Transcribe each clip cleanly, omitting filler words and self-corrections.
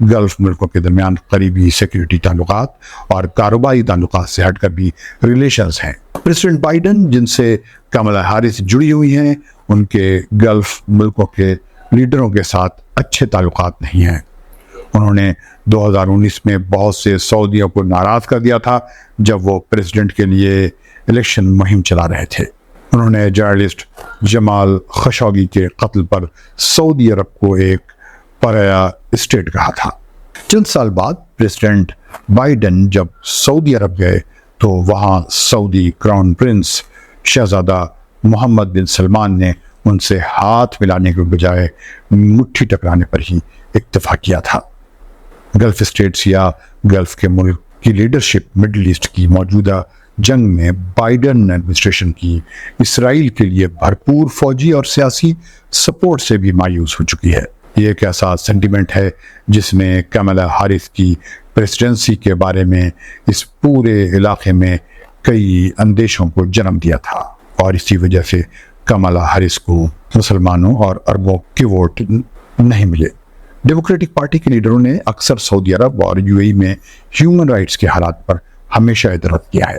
Golf ملکوں کے درمیان قریبی سیکیورٹی تعلقات اور کاروباری تعلقات سے ہٹ کر بھی ریلیشنز ہیں۔ پریزیڈنٹ بائیڈن جن سے کملا ہیرس جڑی ہوئی ہیں، ان کے گلف ملکوں کے لیڈروں کے ساتھ اچھے تعلقات نہیں ہیں۔ انہوں نے 2019 میں بہت سے سعودیوں کو ناراض کر دیا تھا جب وہ پریزیڈنٹ کے لیے الیکشن مہم چلا رہے تھے۔ انہوں نے جرنلسٹ جمال خشوگی کے قتل پر سعودی عرب کو ایک پرایا اسٹیٹ کہا تھا۔ چند سال بعد پریزیڈنٹ بائیڈن جب سعودی عرب گئے تو وہاں سعودی کراؤن پرنس شہزادہ محمد بن سلمان نے ان سے ہاتھ ملانے کے بجائے مٹھی ٹکرانے پر ہی اکتفا کیا تھا۔ گلف اسٹیٹس یا گلف کے ملک کی لیڈرشپ مڈل ایسٹ کی موجودہ جنگ میں بائیڈن ایڈمنسٹریشن کی اسرائیل کے لیے بھرپور فوجی اور سیاسی سپورٹ سے بھی مایوس ہو چکی ہے۔ یہ ایک ایسا سینٹیمنٹ ہے جس نے کملا ہیرس کی پریزیڈنسی کے بارے میں اس پورے علاقے میں کئی اندیشوں کو جنم دیا تھا، اور اسی وجہ سے کملا ہیرس کو مسلمانوں اور عربوں کے ووٹ نہیں ملے۔ ڈیموکریٹک پارٹی کے لیڈروں نے اکثر سعودی عرب اور یو اے ای میں ہیومن رائٹس کے حالات پر ہمیشہ اعتراض کیا ہے۔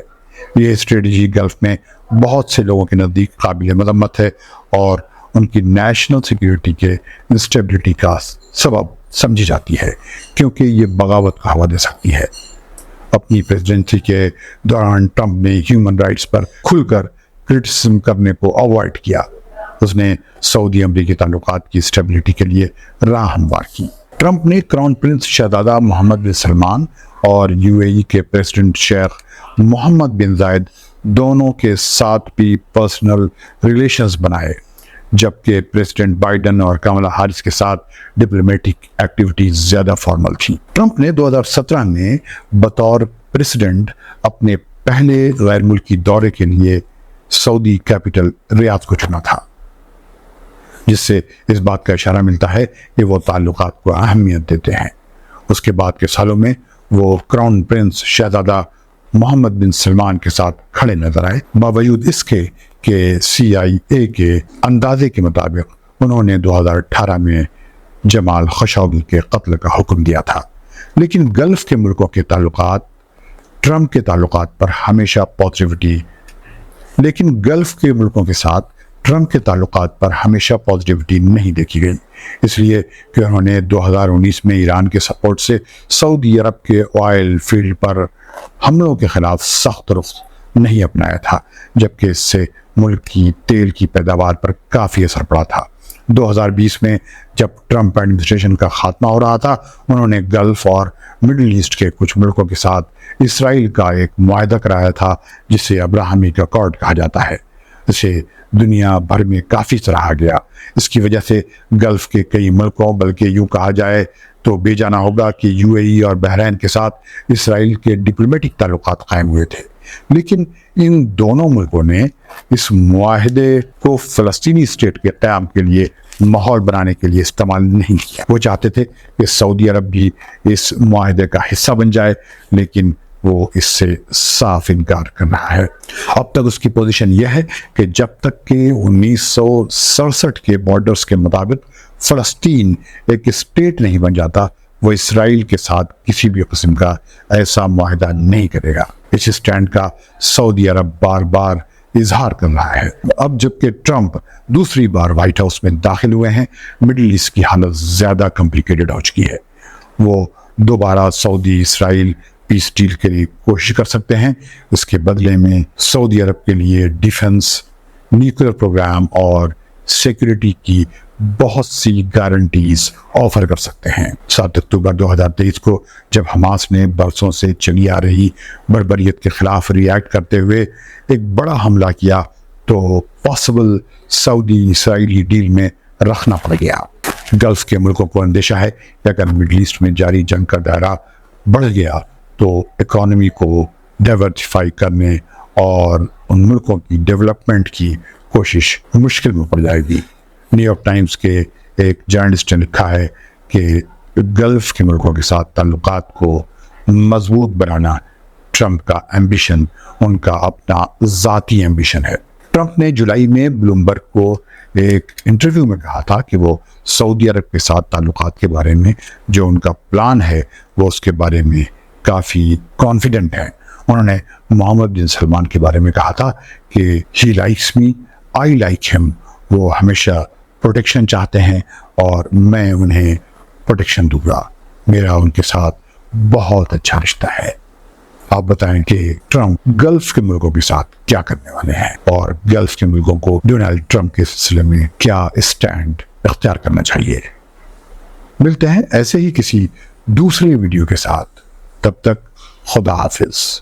یہ اسٹریٹجی گلف میں بہت سے لوگوں کے نزدیک قابل مذمت ہے اور ان کی نیشنل سیکیورٹی کے انسٹیبلٹی کا سبب سمجھی جاتی ہے، کیونکہ یہ بغاوت کا ہوا دے سکتی ہے۔ اپنی پریزیڈنسی کے دوران ٹرمپ نے ہیومن رائٹس پر کھل کر کرٹیسزم کرنے کو اوائڈ کیا۔ اس نے سعودی امریکی تعلقات کی اسٹیبلٹی کے لیے راہ ہموار کی۔ ٹرمپ نے کراؤن پرنس شہزادہ محمد بن سلمان اور یو اے ای کے پریزیڈنٹ شیخ محمد بن زائد دونوں کے ساتھ بھی پرسنل ریلیشنز بنائے، جبکہ پریزیڈنٹ بائیڈن اور کملا ہیرس کے ساتھ ڈپلومیٹک ایکٹیویٹیز زیادہ فارمل تھیں۔ ٹرمپ نے 2017 میں بطور پریزیڈنٹ اپنے پہلے غیر ملکی دورے کے لیے سعودی کیپٹل ریاض کو چنا تھا، جس سے اس بات کا اشارہ ملتا ہے کہ وہ تعلقات کو اہمیت دیتے ہیں۔ اس کے بعد کے سالوں میں وہ کراؤن پرنس شہزادہ محمد بن سلمان کے ساتھ کھڑے نظر آئے، باوجود اس کے کہ CIA کے اندازے کے مطابق انہوں نے 2018 میں جمال خشوگی کے قتل کا حکم دیا تھا۔ لیکن گلف کے ملکوں کے تعلقات ٹرمپ کے تعلقات پر ہمیشہ پازیٹیوٹی نہیں دیکھی گئی، اس لیے کہ انہوں نے 2019 میں ایران کے سپورٹ سے سعودی عرب کے آئل فیلڈ پر حملوں کے خلاف سخت رخ نہیں اپنایا تھا، جبکہ اس سے ملک کی تیل کی پیداوار پر کافی اثر پڑا تھا۔ 2020 میں جب ٹرمپ ایڈمنسٹریشن کا خاتمہ ہو رہا تھا، انہوں نے گلف اور مڈل ایسٹ کے کچھ ملکوں کے ساتھ اسرائیل کا ایک معاہدہ کرایا تھا جسے ابراہیمک اکارڈ کہا جاتا ہے۔ اسے دنیا بھر میں کافی سراہا گیا۔ اس کی وجہ سے گلف کے کئی ملکوں، بلکہ یوں کہا جائے تو بے جانا ہوگا کہ یو اے ای اور بحرین کے ساتھ اسرائیل کے ڈپلومیٹک تعلقات قائم ہوئے تھے، لیکن ان دونوں ملکوں نے اس معاہدے کو فلسطینی اسٹیٹ کے قیام کے لیے ماحول بنانے کے لیے استعمال نہیں کیا۔ وہ چاہتے تھے کہ سعودی عرب بھی اس معاہدے کا حصہ بن جائے، لیکن وہ اس سے صاف انکار کر رہا ہے۔ اب تک اس کی پوزیشن یہ ہے کہ جب تک کہ 1967 کے بارڈرز کے مطابق فلسطین ایک اسٹیٹ نہیں بن جاتا، وہ اسرائیل کے ساتھ کسی بھی قسم کا ایسا معاہدہ نہیں کرے گا۔ اس اسٹینڈ کا سعودی عرب بار بار اظہار کر رہا ہے۔ اب جبکہ ٹرمپ دوسری بار وائٹ ہاؤس میں داخل ہوئے ہیں، مڈل ایسٹ کی حالت زیادہ کمپلیکیٹڈ ہو چکی ہے۔ وہ دوبارہ سعودی اسرائیل پیس ڈیل کے لیے کوشش کر سکتے ہیں، اس کے بدلے میں سعودی عرب کے لیے ڈیفنس، نیوکلیر پروگرام اور سیکورٹی کی بہت سی گارنٹیز آفر کر سکتے ہیں۔ 7 اکتوبر 2023 کو جب حماس نے برسوں سے چلی آ رہی بربریت کے خلاف ری ایکٹ کرتے ہوئے ایک بڑا حملہ کیا تو پاسبل سعودی اسرائیلی ڈیل میں رکھنا پڑ گیا۔ گلف کے ملکوں کو اندیشہ ہے کہ اگر مڈل ایسٹ میں جاری جنگ کا دائرہ بڑھ گیا تو اکانومی کو ڈائیورسفائی کرنے اور ان ملکوں کی ڈیولپمنٹ کی کوشش مشکل میں پڑ جائے گی۔ نیو یارک ٹائمز کے ایک جرنلسٹ نے لکھا ہے کہ گلف کے ملکوں کے ساتھ تعلقات کو مضبوط بنانا ٹرمپ کا ایمبیشن، ان کا اپنا ذاتی ایمبیشن ہے۔ ٹرمپ نے جولائی میں بلومبرگ کو ایک انٹرویو میں کہا تھا کہ وہ سعودی عرب کے ساتھ تعلقات کے بارے میں جو ان کا پلان ہے وہ اس کے بارے میں کافی کانفیڈنٹ ہیں. انہوں نے محمد بن سلمان کے بارے میں کہا تھا کہ he likes me I like ہم. وہ ہمیشہ پروٹیکشن چاہتے ہیں اور میں انہیں پروٹیکشن دوں گا. میرا ان کے ساتھ بہت اچھا رشتہ ہے. آپ بتائیں کہ ٹرمپ گلف کے ملکوں کے ساتھ کیا کرنے والے ہیں اور گلف کے ملکوں کو ڈونلڈ ٹرمپ کے سلسلے میں کیا اسٹینڈ اختیار کرنا چاہیے. ملتے ہیں ایسے ہی کسی دوسرے ویڈیو کے ساتھ. تب تک خدا حافظ.